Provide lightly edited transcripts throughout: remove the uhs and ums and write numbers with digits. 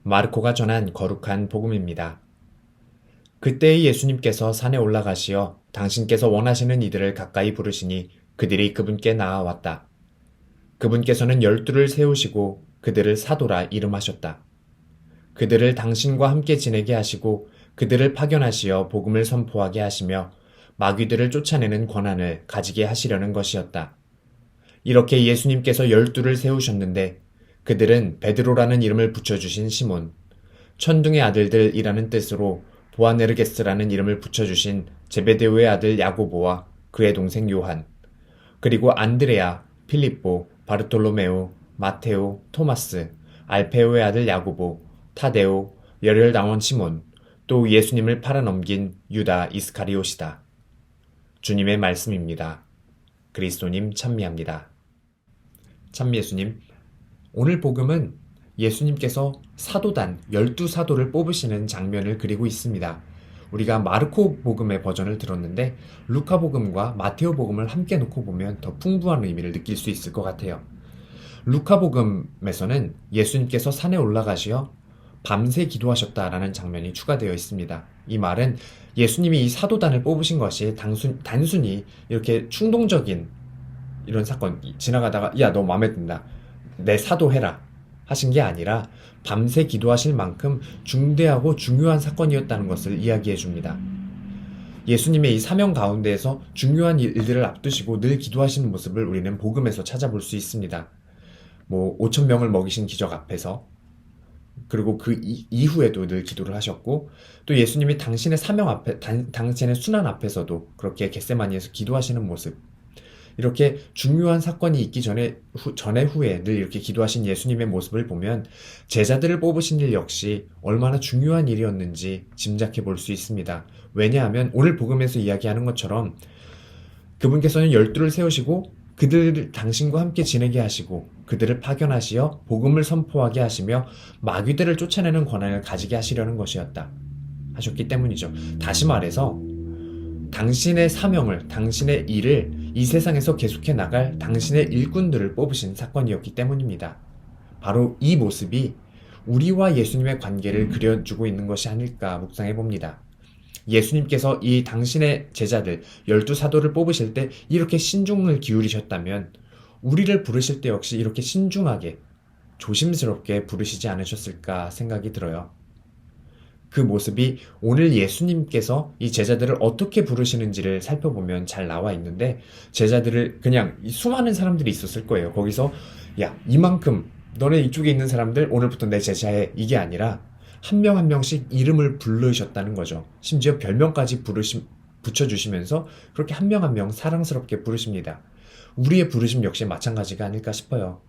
마르코가 전한 거룩한 복음입니다. 그때의 예수님께서 산에 올라가시어 당신께서 원하시는 이들을 가까이 부르시니 그들이 그분께 나아왔다. 그분께서는 12를 세우시고 그들을 사도라 이름하셨다. 그들을 당신과 함께 지내게 하시고 그들을 파견하시어 복음을 선포하게 하시며 마귀들을 쫓아내는 권한을 가지게 하시려는 것이었다. 이렇게 예수님께서 12를 세우셨는데 그들은 베드로라는 이름을 붙여주신 시몬, 천둥의 아들들이라는 뜻으로 보아네르게스라는 이름을 붙여주신 제베데오의 아들 야고보와 그의 동생 요한, 그리고 안드레아, 필립보, 바르톨로메오, 마테오, 토마스, 알페오의 아들 야고보, 타데오, 열혈당원 시몬, 또 예수님을 팔아넘긴 유다 이스카리옷이다. 주님의 말씀입니다. 그리스도님 찬미합니다. 참 예수님, 오늘 복음은 예수님께서 사도단 12사도를 뽑으시는 장면을 그리고 있습니다. 우리가 마르코 복음의 버전을 들었는데 루카 복음과 마테오 복음을 함께 놓고 보면 더 풍부한 의미를 느낄 수 있을 것 같아요. 루카 복음에서는 예수님께서 산에 올라가시어 밤새 기도하셨다라는 장면이 추가되어 있습니다. 이 말은 예수님이 이 사도단을 뽑으신 것이 단순히 이렇게 충동적인 이런 사건 지나가다가 야, 너 마음에 든다. 내 사도해라 하신 게 아니라 밤새 기도하실 만큼 중대하고 중요한 사건이었다는 것을 이야기해 줍니다. 예수님의 이 사명 가운데에서 중요한 일들을 앞두시고 늘 기도하시는 모습을 우리는 복음에서 찾아볼 수 있습니다. 5천 명을 먹이신 기적 앞에서, 그리고 그 이후에도 늘 기도를 하셨고, 또 예수님이 당신의 사명 앞에, 당신의 순환 앞에서도 그렇게 겟세마니에서 기도하시는 모습, 이렇게 중요한 사건이 있기 전에 후에 늘 이렇게 기도하신 예수님의 모습을 보면 제자들을 뽑으신 일 역시 얼마나 중요한 일이었는지 짐작해 볼 수 있습니다. 왜냐하면 오늘 복음에서 이야기하는 것처럼 그분께서는 12를 세우시고 그들을 당신과 함께 지내게 하시고 그들을 파견하시어 복음을 선포하게 하시며 마귀들을 쫓아내는 권한을 가지게 하시려는 것이었다 하셨기 때문이죠. 다시 말해서 당신의 사명을, 당신의 일을 이 세상에서 계속해 나갈 당신의 일꾼들을 뽑으신 사건이었기 때문입니다. 바로 이 모습이 우리와 예수님의 관계를 그려주고 있는 것이 아닐까 묵상해 봅니다. 예수님께서 이 당신의 제자들 12사도를 뽑으실 때 이렇게 신중을 기울이셨다면 우리를 부르실 때 역시 이렇게 신중하게 조심스럽게 부르시지 않으셨을까 생각이 들어요. 그 모습이 오늘 예수님께서 이 제자들을 어떻게 부르시는지를 살펴보면 잘 나와 있는데, 제자들을 그냥 수많은 사람들이 있었을 거예요. 거기서 야, 이만큼 너네 이쪽에 있는 사람들 오늘부터 내 제자해, 이게 아니라 한 명 한 명씩 이름을 부르셨다는 거죠. 심지어 별명까지 붙여주시면서 그렇게 한 명 한 명 사랑스럽게 부르십니다. 우리의 부르심 역시 마찬가지가 아닐까 싶어요.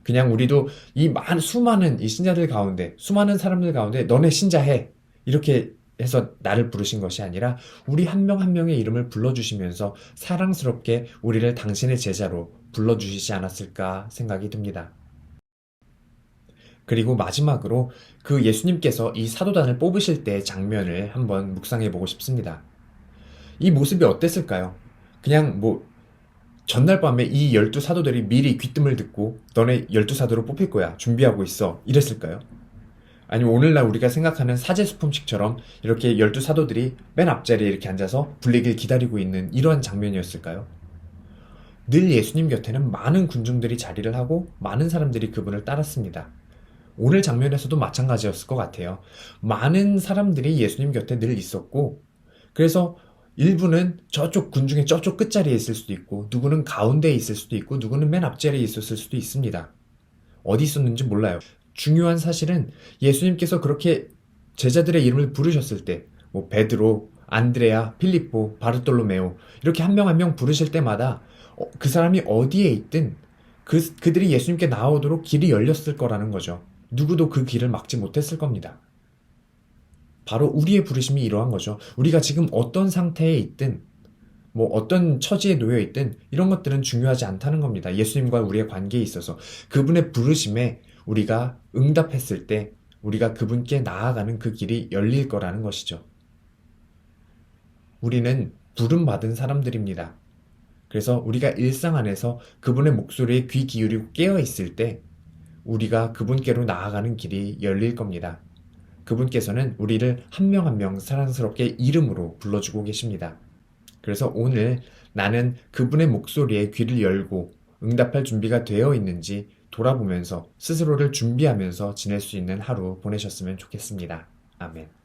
그냥 우리도 이 수많은 이 신자들 가운데, 수많은 사람들 가운데 너네 신자해, 이렇게 해서 나를 부르신 것이 아니라 우리 한 명 한 명의 이름을 불러주시면서 사랑스럽게 우리를 당신의 제자로 불러주시지 않았을까 생각이 듭니다. 그리고 마지막으로 그 예수님께서 이 사도단을 뽑으실 때의 장면을 한번 묵상해 보고 싶습니다. 이 모습이 어땠을까요? 그냥 전날 밤에 이 12사도들이 미리 귀뜸을 듣고 너네 12사도로 뽑힐 거야, 준비하고 있어, 이랬을까요? 아니면 오늘날 우리가 생각하는 사제수품식처럼 이렇게 12사도들이 맨 앞자리에 이렇게 앉아서 불리길 기다리고 있는 이러한 장면이었을까요? 늘 예수님 곁에는 많은 군중들이 자리를 하고 많은 사람들이 그분을 따랐습니다. 오늘 장면에서도 마찬가지였을 것 같아요. 많은 사람들이 예수님 곁에 늘 있었고, 그래서 일부는 저쪽 군중의 저쪽 끝자리에 있을 수도 있고, 누구는 가운데에 있을 수도 있고, 누구는 맨 앞자리에 있었을 수도 있습니다. 어디 있었는지 몰라요. 중요한 사실은 예수님께서 그렇게 제자들의 이름을 부르셨을 때, 베드로, 안드레아, 필립보, 바르톨로메오, 이렇게 한 명 한 명 부르실 때마다 그 사람이 어디에 있든 그들이 예수님께 나오도록 길이 열렸을 거라는 거죠. 누구도 그 길을 막지 못했을 겁니다. 바로 우리의 부르심이 이러한 거죠. 우리가 지금 어떤 상태에 있든, 어떤 처지에 놓여 있든, 이런 것들은 중요하지 않다는 겁니다. 예수님과 우리의 관계에 있어서 그분의 부르심에 우리가 응답했을 때 우리가 그분께 나아가는 그 길이 열릴 거라는 것이죠. 우리는 부름받은 사람들입니다. 그래서 우리가 일상 안에서 그분의 목소리에 귀 기울이고 깨어 있을 때 우리가 그분께로 나아가는 길이 열릴 겁니다. 그분께서는 우리를 한 명 한 명 사랑스럽게 이름으로 불러주고 계십니다. 그래서 오늘 나는 그분의 목소리에 귀를 열고 응답할 준비가 되어 있는지 돌아보면서 스스로를 준비하면서 지낼 수 있는 하루 보내셨으면 좋겠습니다. 아멘.